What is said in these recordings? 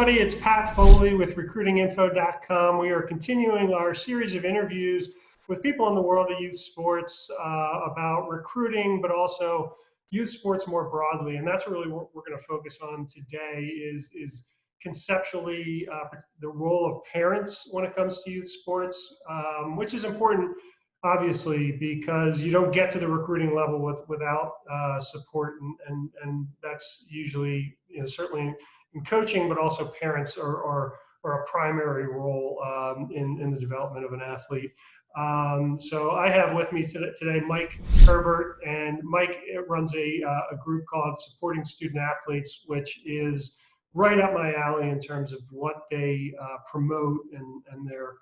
everybody. It's Pat Foley with recruitinginfo.com. We are continuing our series of interviews with people in the world of youth sports about recruiting, but also youth sports more broadly. And that's really what we're going to focus on today is conceptually the role of parents when it comes to youth sports, which is important, obviously, because you don't get to the recruiting level without support. And that's usually, certainly in coaching, but also parents are a primary role in the development of an athlete. So I have with me today Mike Herbert, and Mike runs a group called Supporting Student Athletes, which is right up my alley in terms of what they promote and their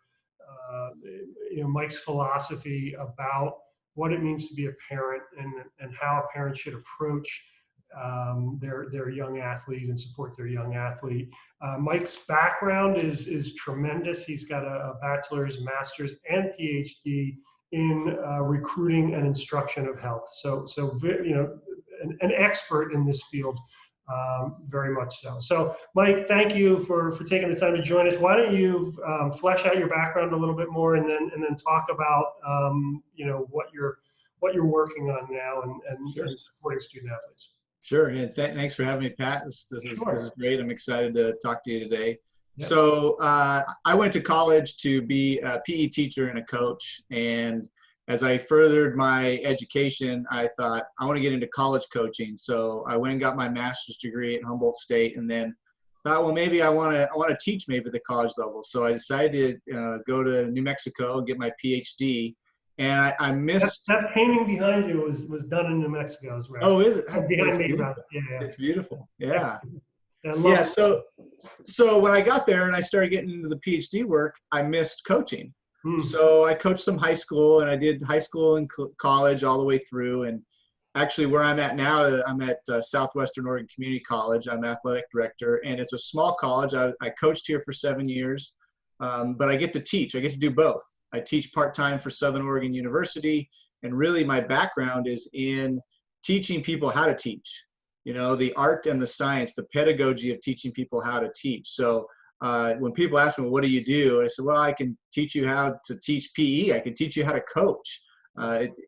Mike's philosophy about what it means to be a parent and how a parent should approach their young athlete and support their young athlete. Mike's background is tremendous. He's got a bachelor's, master's, and PhD in recruiting and instruction of health. So an expert in this field, very much so. So, Mike, thank you for taking the time to join us. Why don't you flesh out your background a little bit more, and then talk about what you're working on now and supporting student athletes. Sure. And thanks for having me, Pat. This is great. I'm excited to talk to you today. Yep. So I went to college to be a PE teacher and a coach. And as I furthered my education, I thought I want to get into college coaching. So I went and got my master's degree at Humboldt State, and then thought, well, maybe I want to teach maybe at the college level. So I decided to go to New Mexico and get my PhD. And I missed that painting behind you was done in New Mexico, right? Oh, is it? Behind me, beautiful. Yeah. It's beautiful. Yeah. Yeah. So when I got there and I started getting into the PhD work, I missed coaching. Hmm. So I coached some high school, and I did high school and college all the way through. And actually, where I'm at now, I'm at Southwestern Oregon Community College. I'm athletic director, and it's a small college. I coached here for 7 years, but I get to teach. I get to do both. I teach part-time for Southern Oregon University, and really my background is in teaching people how to teach, the art and the science, the pedagogy of teaching people how to teach. So when people ask me, well, what do you do? I said, well, I can teach you how to teach PE. I can teach you how to coach.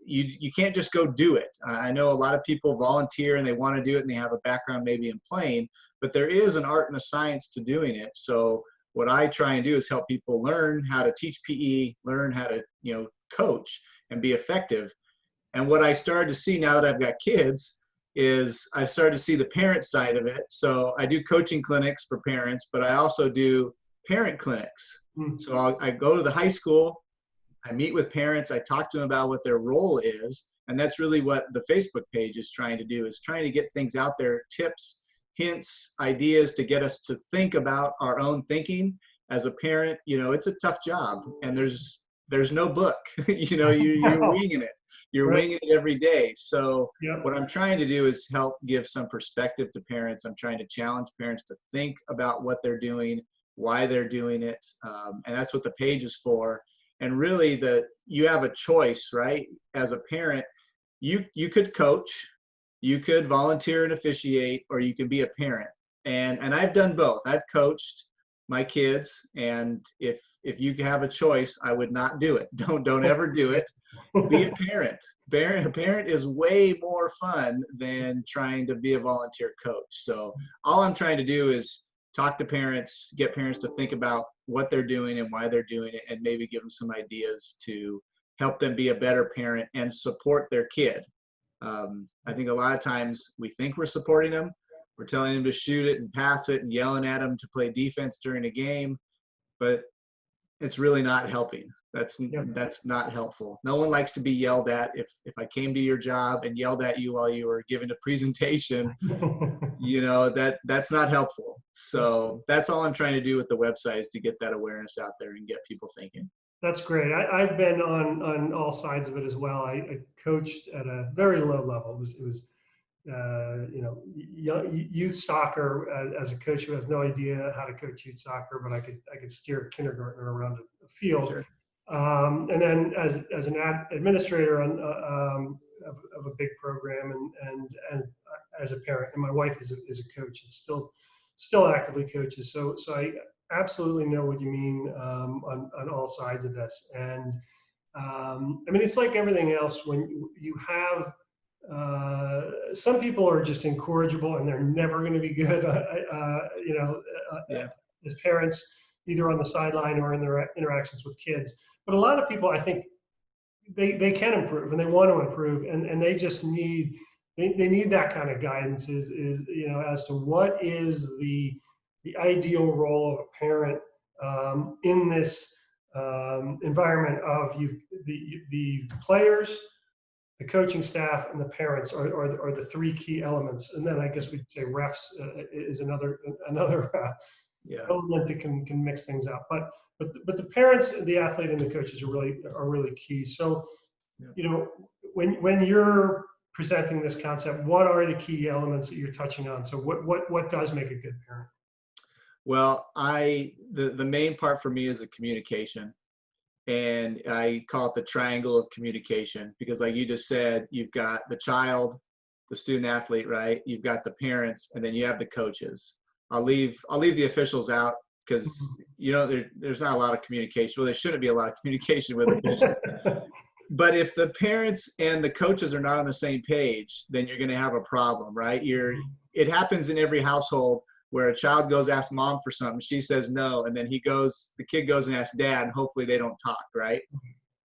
You can't just go do it. I know a lot of people volunteer and they want to do it and they have a background maybe in playing, but there is an art and a science to doing it. So what I try and do is help people learn how to teach PE, learn how to, coach and be effective. And what I started to see now that I've got kids is I've started to see the parent side of it. So I do coaching clinics for parents, but I also do parent clinics. So I go to the high school, I meet with parents, I talk to them about what their role is. And that's really what the Facebook page is trying to do, is trying to get things out there, tips, hints, ideas to get us to think about our own thinking. As a parent, it's a tough job, and there's no book. You're winging it. You're Right. winging it every day. So Yep. what I'm trying to do is help give some perspective to parents. I'm trying to challenge parents to think about what they're doing, why they're doing it, and that's what the page is for. And really, you have a choice, right? As a parent, you could coach, you could volunteer and officiate, or you can be a parent. And I've done both. I've coached my kids, and if you have a choice, I would not do it. Don't ever do it. Be a parent. A parent is way more fun than trying to be a volunteer coach. So all I'm trying to do is talk to parents, get parents to think about what they're doing and why they're doing it, and maybe give them some ideas to help them be a better parent and support their kid. I think a lot of times we think we're supporting them. We're telling them to shoot it and pass it and yelling at them to play defense during a game, but it's really not helping. That's not helpful. No one likes to be yelled at. If I came to your job and yelled at you while you were giving a presentation, that's not helpful. So that's all I'm trying to do with the website, is to get that awareness out there and get people thinking. That's great. I've been on all sides of it as well. I coached at a very low level. It was youth soccer as a coach who has no idea how to coach youth soccer, but I could steer a kindergartner around a field. Sure. And then as an administrator of a big program, and as a parent, and my wife is a coach, and still still actively coaches. So I absolutely know what you mean on all sides of this. And I mean, it's like everything else when you have some people are just incorrigible and they're never going to be good, you know, Yeah. as parents, either on the sideline or in their interactions with kids. But a lot of people, I think, they can improve and they want to improve, and they just need they need that kind of guidance is you know, as to what is the ideal role of a parent in this environment of the players, the coaching staff, and the parents are the three key elements. And then I guess we'd say refs is another Yeah. element that can mix things up. But the parents, the athlete, and the coaches are really key. So, Yeah. you know, when you're presenting this concept, what are the key elements that you're touching on? So what does make a good parent? Well, the main part for me is the communication. And I call it the triangle of communication, because like you just said, you've got the child, the student athlete, right? You've got the parents, and then you have the coaches. I'll leave the officials out because you know there's not a lot of communication. Well, there shouldn't be a lot of communication with officials. But if the parents and the coaches are not on the same page, then you're going to have a problem, right? It happens in every household where a child goes ask mom for something, she says no, and then the kid goes and asks dad, and hopefully they don't talk, right?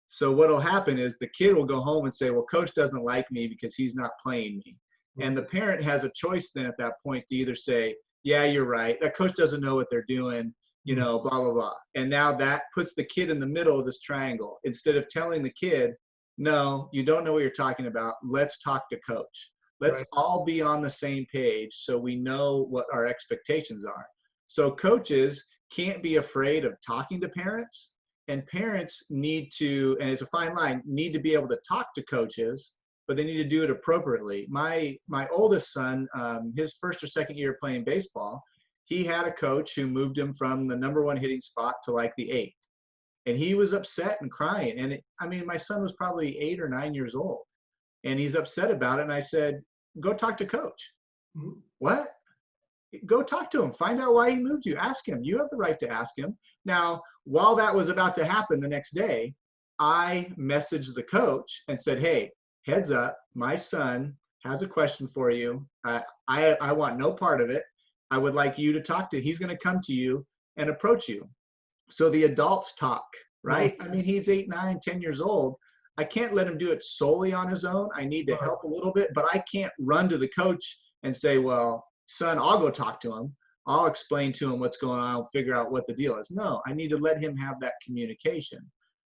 So what'll happen is the kid will go home and say, well, coach doesn't like me because he's not playing me. And the parent has a choice then at that point to either say, yeah, you're right, that coach doesn't know what they're doing, you know, blah, blah, blah. And now that puts the kid in the middle of this triangle. Instead of telling the kid, no, you don't know what you're talking about, let's talk to coach. Let's Right. all be on the same page so we know what our expectations are. So coaches can't be afraid of talking to parents, and parents need to, and it's a fine line, need to be able to talk to coaches, but they need to do it appropriately. My oldest son, his first or second year playing baseball, he had a coach who moved him from the #1 hitting spot to like the 8th. And he was upset and crying. And I mean, my son was probably 8 or 9 years old. And he's upset about it. And I said, go talk to coach. Mhm. What? Go talk to him. Find out why he moved you. Ask him. You have the right to ask him. Now, while that was about to happen the next day, I messaged the coach and said, hey, heads up, my son has a question for you. I want no part of it. I would like you to talk to, he's going to come to you and approach you. So the adults talk, right? I mean, he's 8, 9, 10 years old. I can't let him do it solely on his own. I need to help a little bit, but I can't run to the coach and say, well, son, I'll go talk to him. I'll explain to him what's going on, figure out what the deal is. No, I need to let him have that communication.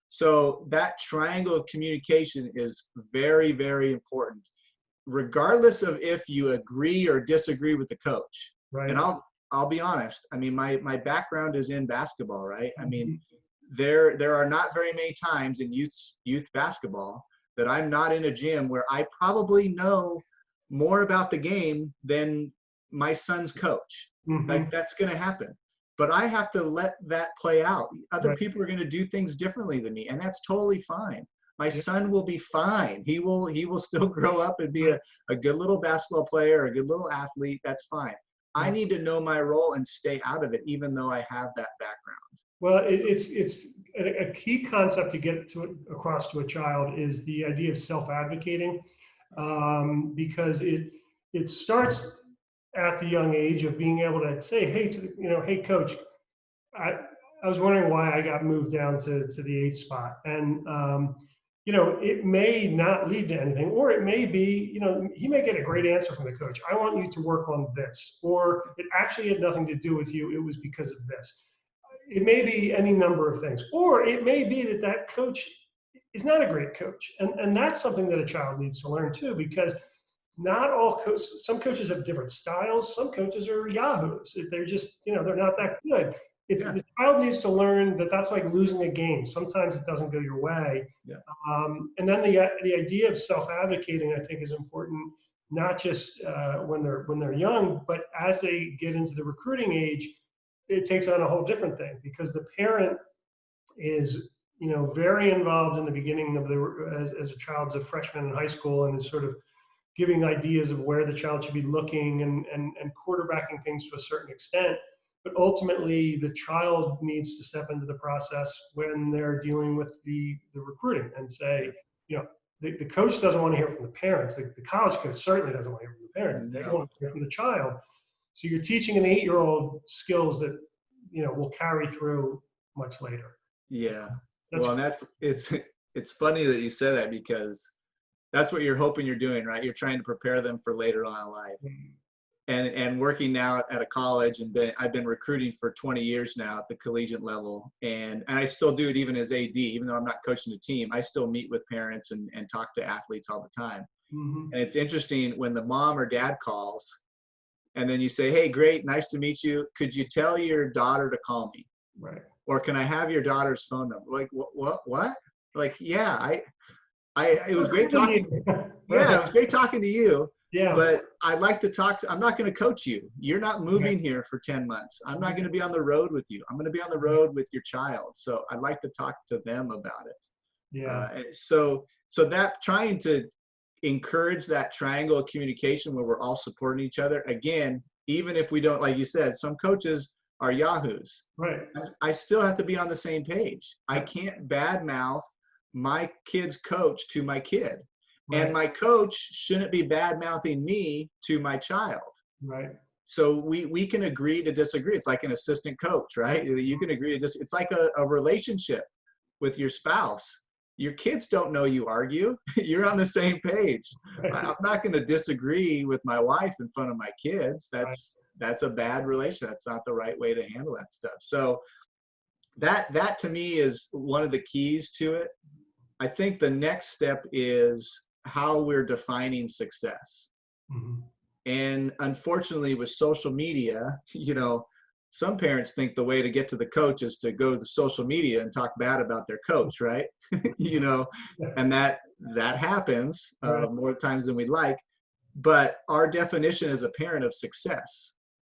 So that triangle of communication is very, very important, regardless of if you agree or disagree with the coach. Right. And I'll be honest. I mean, my background is in basketball, right? I mean, there are not very many times in youth basketball that I'm not in a gym where I probably know more about the game than my son's coach. Like, that's going to happen. But I have to let that play out. Other people are going to do things differently than me, and that's totally fine. My son will be fine. He will still grow up and be a good little basketball player, a good little athlete. That's fine. I need to know my role and stay out of it, even though I have that background. Well, it's a key concept to get across to a child is the idea of self-advocating, because it starts at the young age of being able to say, hey, hey, coach, I was wondering why I got moved down to the 8th spot, and it may not lead to anything, or it may be, he may get a great answer from the coach. I want you to work on this, or it actually had nothing to do with you. It was because of this. It may be any number of things, or it may be that coach is not a great coach. And that's something that a child needs to learn too, because not all some coaches have different styles. Some coaches are yahoos. They're just, they're not that good. The child needs to learn that that's like losing a game. Sometimes it doesn't go your way. And then the idea of self-advocating, I think, is important, not just when they're young, but as they get into the recruiting age, it takes on a whole different thing, because the parent is, very involved in the beginning of as a child's a freshman in high school and is sort of giving ideas of where the child should be looking and quarterbacking things to a certain extent. But ultimately, the child needs to step into the process when they're dealing with the recruiting and say, the coach doesn't want to hear from the parents. The college coach certainly doesn't want to hear from the parents. They want to hear from the child. So you're teaching an 8-year-old skills that, will carry through much later. Yeah. Well, and it's funny that you said that, because that's what you're hoping you're doing, right? You're trying to prepare them for later on in life. And working now at a college, and I've been recruiting for 20 years now at the collegiate level, and I still do it even as AD, even though I'm not coaching a team. I still meet with parents and talk to athletes all the time. And it's interesting when the mom or dad calls, and then you say, "Hey, great, nice to meet you. Could you tell your daughter to call me?" Right. Or, "Can I have your daughter's phone number?" Like, what? Like, yeah, it was great talking. Yeah, it was great talking to you. Yeah. But I'd like to talk. I'm not going to coach you. You're not moving here for 10 months. I'm not going to be on the road with you. I'm going to be on the road with your child. So I'd like to talk to them about it. Yeah. So that, trying to encourage that triangle of communication where we're all supporting each other. Again, even if we don't, like you said, some coaches are yahoos. Right. I still have to be on the same page. I can't badmouth my kid's coach to my kid. Right. And my coach shouldn't be bad-mouthing me to my child. Right. So we can agree to disagree. It's like an assistant coach, right? You can agree to it's like a relationship with your spouse. Your kids don't know you argue. You're on the same page. Right. I'm not going to disagree with my wife in front of my kids. That's a bad relation. That's not the right way to handle that stuff. So that to me is one of the keys to it. I think the next step is how we're defining success. And unfortunately, with social media, some parents think the way to get to the coach is to go to social media and talk bad about their coach, right? And that happens more times than we'd like. But our definition as a parent of success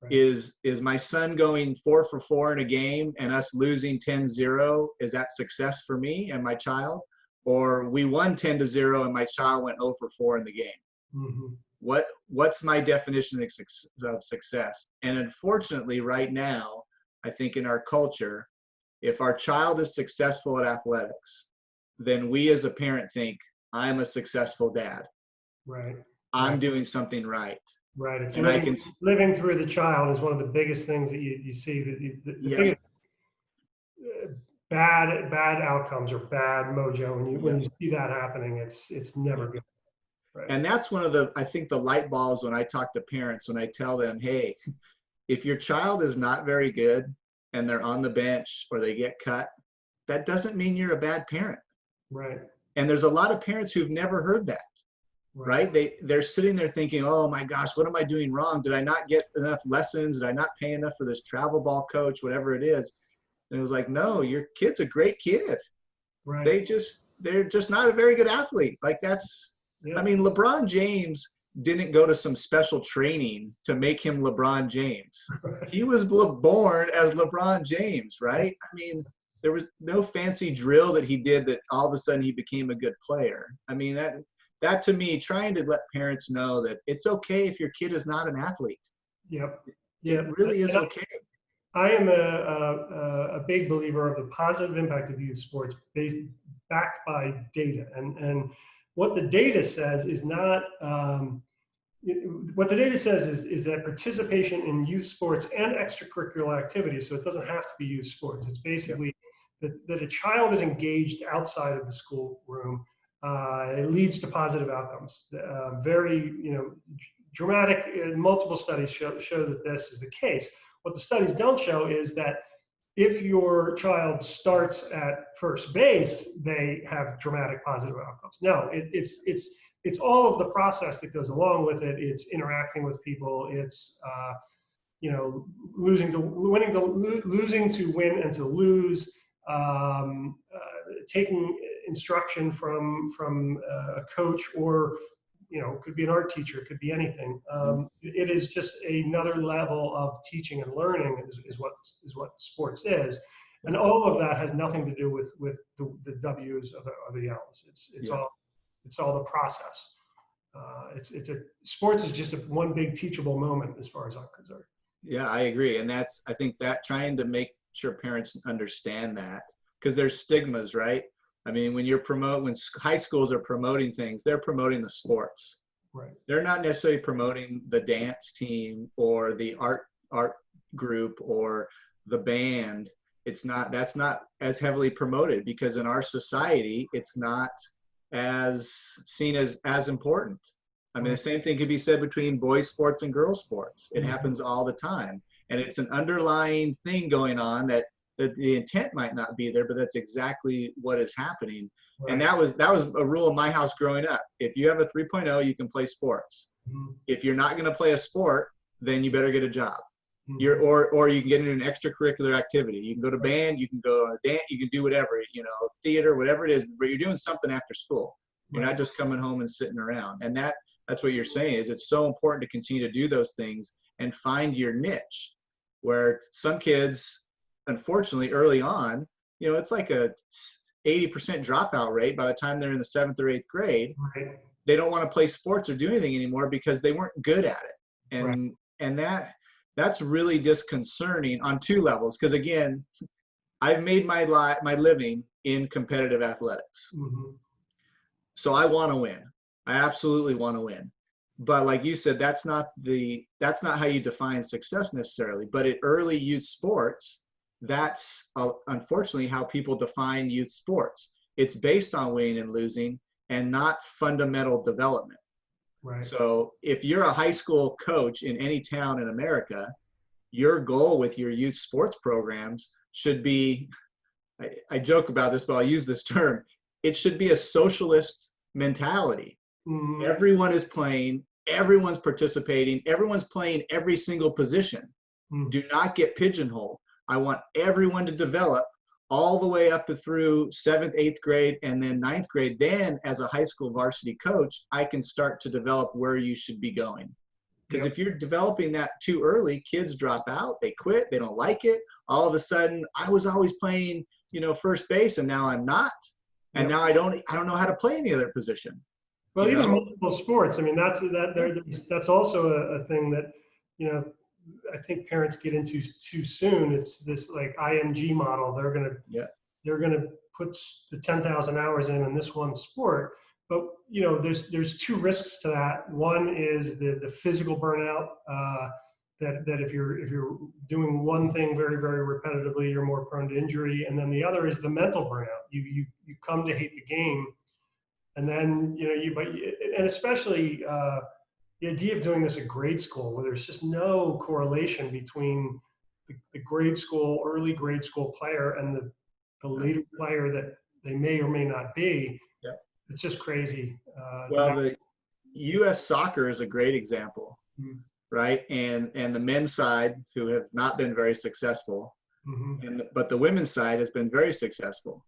is my son going 4 for 4 in a game and us losing 10-0, is that success for me and my child? Or we won 10-0 and my child went 0 for 4 in the game? What's my definition of success? And unfortunately, right now, I think in our culture, if our child is successful at athletics, then we as a parent think, I'm a successful dad. Right. I'm doing something right. Right. It's living through the child is one of the biggest things that you see. The biggest bad outcomes or bad mojo. When you see that happening, it's never good. Right. And that's one of I think the light bulbs when I talk to parents, when I tell them, hey, if your child is not very good and they're on the bench or they get cut, that doesn't mean you're a bad parent. Right. And there's a lot of parents who've never heard that. Right? They're sitting there thinking, oh my gosh, what am I doing wrong? Did I not get enough lessons? Did I not pay enough for this travel ball coach, whatever it is? And it was like, no, your kid's a great kid. Right. They're just not a very good athlete. Like I mean, LeBron James didn't go to some special training to make him LeBron James. He was born as LeBron James, right? I mean, there was no fancy drill that he did that all of a sudden he became a good player. I mean, that to me, trying to let parents know that it's okay if your kid is not an athlete. Yep. It really is okay. I am a big believer of the positive impact of youth sports backed by data. And what the data says is not, what the data says is that participation in youth sports and extracurricular activities, so it doesn't have to be youth sports, it's basically that a child is engaged outside of the schoolroom. It leads to positive outcomes. Very, dramatic. Multiple studies show that this is the case. What the studies don't show is that if your child starts at first base, they have dramatic positive outcomes. No, it's all of the process that goes along with it. It's interacting with people. It's losing to win and to lose. Taking instruction from a coach, or could be an art teacher, it could be anything. It is just another level of teaching and learning is what sports is, and all of that has nothing to do with the W's or the L's. It's all the process. it's a sports is just one big teachable moment as far as I'm concerned. Yeah, I agree. And I think that trying to make sure parents understand that, because there's stigmas, right? I mean, when high schools are promoting things, they're promoting the sports. Right. They're not necessarily promoting the dance team or the art group or the band. That's not as heavily promoted, because in our society, it's not as seen as important. I mean, the same thing could be said between boys sports and girls sports. It happens all the time. And it's an underlying thing going on that the intent might not be there, but that's exactly what is happening. Right. And that was a rule in my house growing up. If you have a 3.0, you can play sports. Mm-hmm. If you're not going to play a sport, then you better get a job. Mm-hmm. Or you can get into an extracurricular activity. You can go to band, you can go to dance, you can do whatever, theater, whatever it is, but you're doing something after school. You're not just coming home and sitting around. And that's what you're saying, is it's so important to continue to do those things and find your niche, where some kids, unfortunately, early on, it's like a 80% dropout rate by the time they're in the 7th or 8th grade. Right. They don't want to play sports or do anything anymore because they weren't good at it. And that's really disconcerting on two levels. Because again, I've made my living in competitive athletics. Mm-hmm. So I want to win. I absolutely want to win. But like you said, that's not how you define success necessarily. But at early youth sports, that's unfortunately how people define youth sports. It's based on winning and losing and not fundamental development. Right. So if you're a high school coach in any town in America, your goal with your youth sports programs should be, I joke about this, but I'll use this term, it should be a socialist mentality. Mm-hmm. Everyone is playing, everyone's participating, everyone's playing every single position. Mm-hmm. Do not get pigeonholed. I want everyone to develop all the way up to through 7th, 8th grade, and then 9th grade. Then as a high school varsity coach, I can start to develop where you should be going. Because if you're developing that too early, kids drop out, they quit, they don't like it. All of a sudden, I was always playing, first base, and now I'm not. And now I don't know how to play any other position. Well, even multiple sports. I mean, that's also a thing that, I think parents get into too soon. It's this like IMG model. They're gonna put the 10,000 hours in this one sport. But there's two risks to that. One is the physical burnout. That if you're doing one thing very, very repetitively, you're more prone to injury. And then the other is the mental burnout. You come to hate the game, and then and especially the idea of doing this at grade school, where there's just no correlation between the grade school, early grade school player and the later player that they may or may not be. Yeah. It's just crazy. Well, the U.S. soccer is a great example, right? And the men's side, who have not been very successful, but the women's side has been very successful.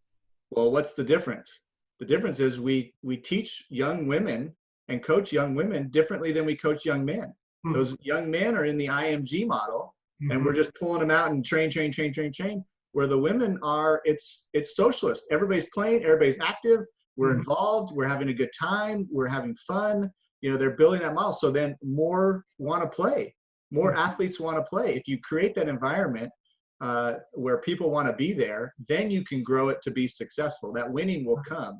Well, what's the difference? The difference is we teach young women and coach young women differently than we coach young men. Mm-hmm. Those young men are in the IMG model, and we're just pulling them out and train. Where the women are, it's socialist. Everybody's playing, everybody's active. We're involved. We're having a good time. We're having fun. They're building that model. So then more want to play. More athletes want to play. If you create that environment where people want to be there, then you can grow it to be successful. That winning will come.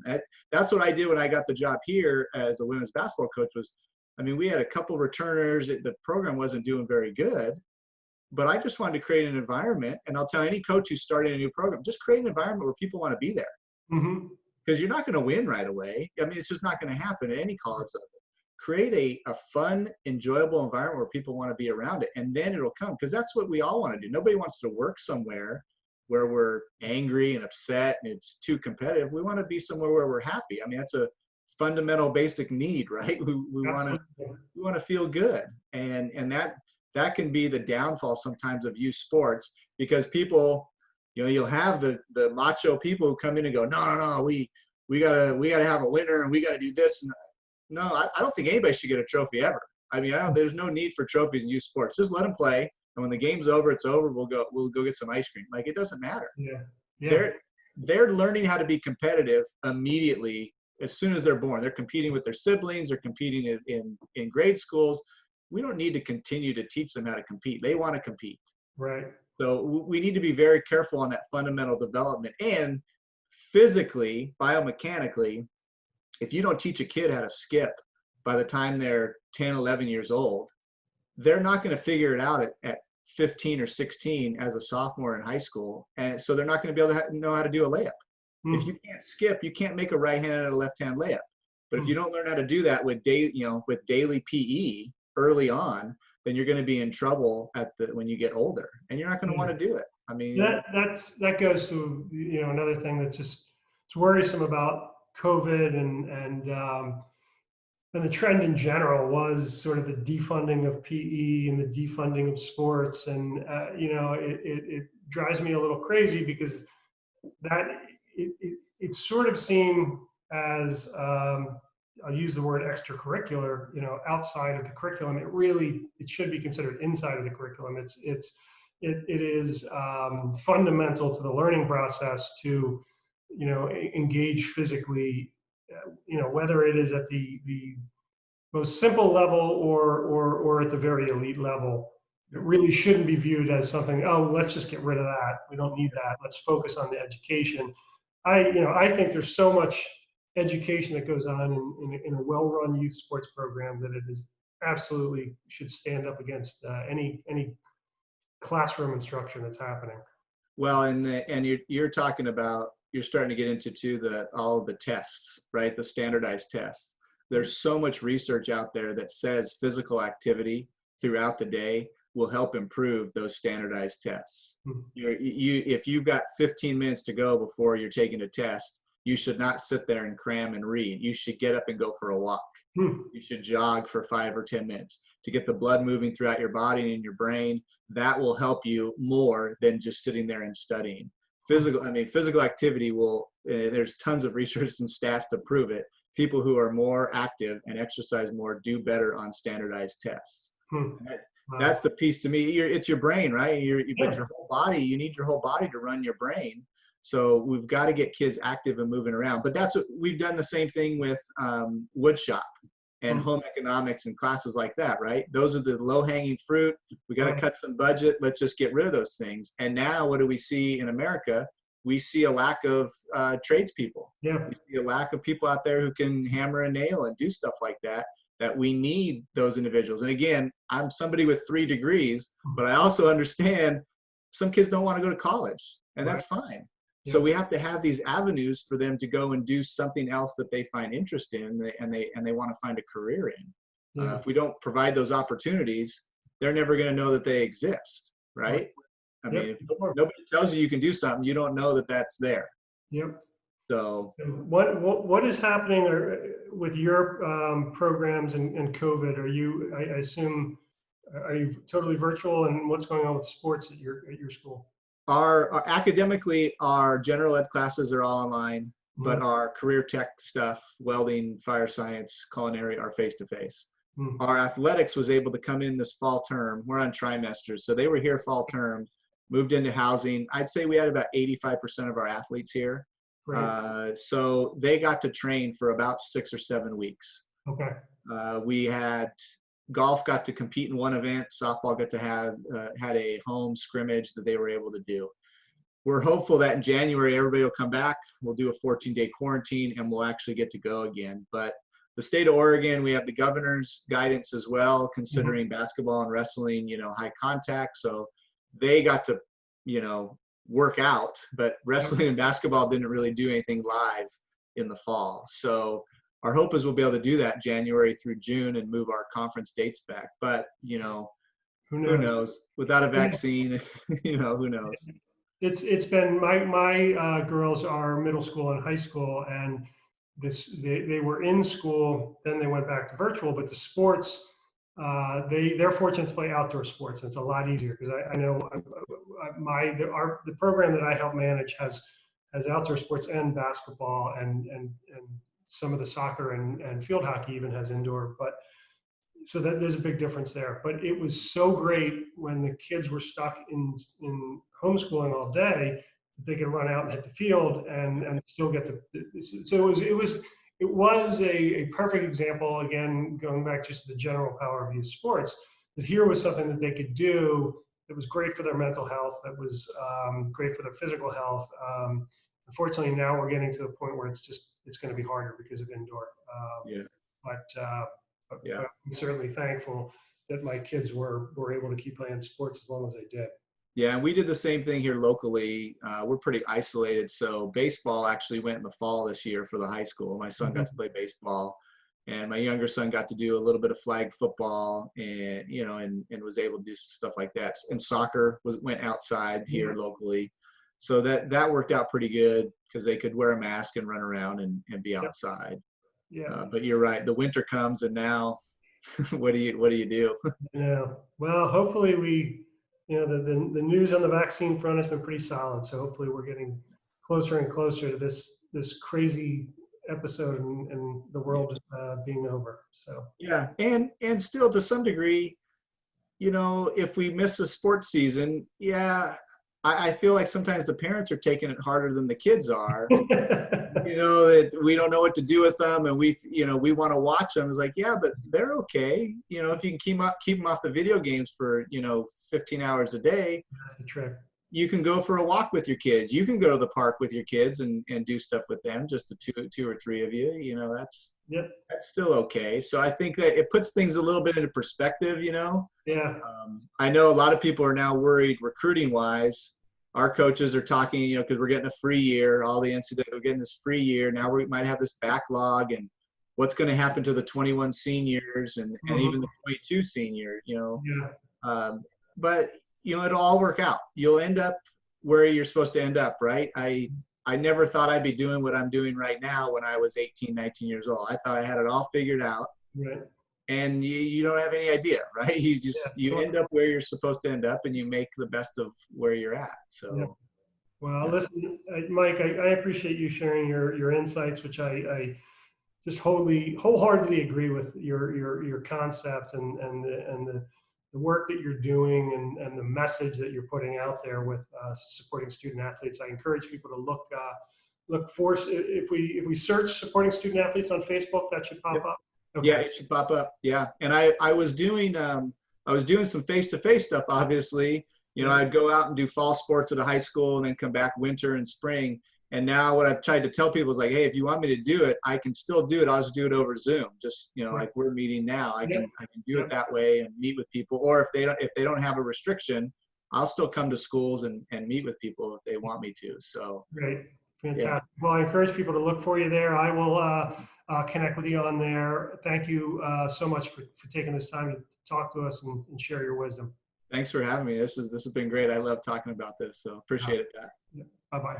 That's what I did when I got the job here as a women's basketball coach. We had a couple returners. The program wasn't doing very good, but I just wanted to create an environment. And I'll tell any coach who's starting a new program, just create an environment where people want to be there. Mm-hmm. Because you're not going to win right away. It's just not going to happen at any college level. Create a fun, enjoyable environment where people want to be around it, and then it'll come. Because that's what we all want to do. Nobody wants to work somewhere where we're angry and upset and it's too competitive. We want to be somewhere where we're happy. That's a fundamental, basic need, right? We want to feel good, and that can be the downfall sometimes of youth sports, because people, you'll have the macho people who come in and go, no, we gotta have a winner, and we gotta do this. And no, I don't think anybody should get a trophy ever. There's no need for trophies in youth sports. Just let them play, and when the game's over, it's over. We'll go get some ice cream. It doesn't matter. Yeah. They're learning how to be competitive immediately as soon as they're born. They're competing with their siblings. They're competing in grade schools. We don't need to continue to teach them how to compete. They want to compete. Right. So we need to be very careful on that fundamental development. And physically, biomechanically, if you don't teach a kid how to skip by the time they're 10, 11 years old, they're not going to figure it out at 15 or 16 as a sophomore in high school. And so they're not going to be able to know how to do a layup. If you can't skip, you can't make a right hand and a left hand layup. But if you don't learn how to do that with daily PE early on, then you're going to be in trouble when you get older, and you're not going to want to do it. I mean, that goes to another thing that's just it's worrisome about COVID and the trend in general was sort of the defunding of PE and the defunding of sports, and it drives me a little crazy because it's sort of seen as I'll use the word extracurricular, outside of the curriculum. It should be considered inside of the curriculum. It is fundamental to the learning process to, engage physically, whether it is at the most simple level or at the very elite level. It really shouldn't be viewed as something, oh, let's just get rid of that. We don't need that. Let's focus on the education. I think there's so much education that goes on in a well-run youth sports program that it is absolutely should stand up against any classroom instruction that's happening. Well, and you're talking about, you're starting to get into all of the tests, right? The standardized tests. There's so much research out there that says physical activity throughout the day will help improve those standardized tests. If you've got 15 minutes to go before you're taking a test, you should not sit there and cram and read. You should get up and go for a walk. You should jog for 5 or 10 minutes to get the blood moving throughout your body and in your brain. That will help you more than just sitting there and studying. Physical activity there's tons of research and stats to prove it. People who are more active and exercise more do better on standardized tests. That's the piece to me. It's your brain, right? But your whole body, you need your whole body to run your brain. So we've got to get kids active and moving around. But that's what we've done, the same thing with wood shop and home economics and classes like that, right? Those are the low-hanging fruit. We got to cut some budget. Let's just get rid of those things. And now what do we see in America? We see a lack of tradespeople. We see a lack of people out there who can hammer a nail and do stuff like that we need those individuals. And again, I'm somebody with 3 degrees, but I also understand some kids don't want to go to college, and that's fine. So we have to have these avenues for them to go and do something else that they find interest in and they want to find a career in. If we don't provide those opportunities, they're never going to know that they exist, right? I mean, if nobody tells you can do something, you don't know that that's there. So what is happening with your programs and COVID? I assume, are you totally virtual, and what's going on with sports at your school? Our academically, our general ed classes are all online, but our career tech stuff, welding, fire science, culinary, are face-to-face. Our athletics was able to come in this fall term. We're on trimesters, so they were here fall term, moved into housing. I'd say we had about 85% of our athletes here. So they got to train for about 6 or 7 weeks. We had golf got to compete in one event. Softball got to had a home scrimmage that they were able to do. We're hopeful that in January, everybody will come back. We'll do a 14-day quarantine and we'll actually get to go again. But the state of Oregon, we have the governor's guidance as well, considering basketball and wrestling, high contact. So they got to, work out, but wrestling and basketball didn't really do anything live in the fall. So our hope is we'll be able to do that January through June and move our conference dates back. But, who knows? Without a vaccine, who knows? It's been, my girls are middle school and high school, and they were in school, then they went back to virtual, but the sports, they're fortunate to play outdoor sports. And it's a lot easier because I know the program that I help manage has outdoor sports and basketball and some of the soccer and field hockey even has indoor. But so that there's a big difference there. But it was so great when the kids were stuck in homeschooling all day that they could run out and hit the field and still get so it was it was a perfect example, again, going back just to the general power of youth sports, that here was something that they could do that was great for their mental health, that was great for their physical health. Unfortunately, now we're getting to the point where it's going to be harder because of indoor. Yeah. But I'm certainly thankful that my kids were able to keep playing sports as long as they did. Yeah, and we did the same thing here locally. We're pretty isolated, so baseball actually went in the fall this year for the high school. My son got to play baseball, and my younger son got to do a little bit of flag football, and and was able to do some stuff like that. And soccer went outside here locally, so that worked out pretty good because they could wear a mask and run around and be outside. Yeah. But you're right, the winter comes, and now what do you do? Yeah. Well, hopefully the news on the vaccine front has been pretty solid. So hopefully we're getting closer and closer to this crazy episode and the world being over. So Yeah, and still to some degree, if we miss a sports season, I feel like sometimes the parents are taking it harder than the kids are. That we don't know what to do with them, and we want to watch them. It's like, yeah, but they're okay. If you can keep them off the video games for 15 hours a day, that's the trick. You can go for a walk with your kids. You can go to the park with your kids and do stuff with them, just the two or three of you. That's still okay. So I think that it puts things a little bit into perspective. Yeah. I know a lot of people are now worried recruiting wise. Our coaches are talking, because we're getting a free year, all the NCAA, we're getting this free year. Now we might have this backlog, and what's going to happen to the 21 seniors and even the 22 senior, but it'll all work out. You'll end up where you're supposed to end up, right? I never thought I'd be doing what I'm doing right now when I was 18, 19 years old. I thought I had it all figured out. Right. And you don't have any idea, right? You end up where you're supposed to end up, and you make the best of where you're at. So, well, listen, Mike, I appreciate you sharing your insights, which I just wholeheartedly agree with your concept and the work that you're doing and the message that you're putting out there with supporting student athletes. I encourage people to look for, if we search supporting student athletes on Facebook, that should pop up. Okay. Yeah, it should pop up. Yeah, and I was doing some face-to-face stuff. Obviously, I'd go out and do fall sports at a high school, and then come back winter and spring. And now what I've tried to tell people is like, hey, if you want me to do it, I can still do it. I'll just do it over Zoom. Just like we're meeting now, I can do it that way and meet with people. Or if they don't have a restriction, I'll still come to schools and meet with people if they want me to. So great. Fantastic. Well, I encourage people to look for you there. I will connect with you on there. Thank you so much for taking this time to talk to us and share your wisdom. Thanks for having me. This has been great. I love talking about this. So appreciate it, Pat. Bye-bye.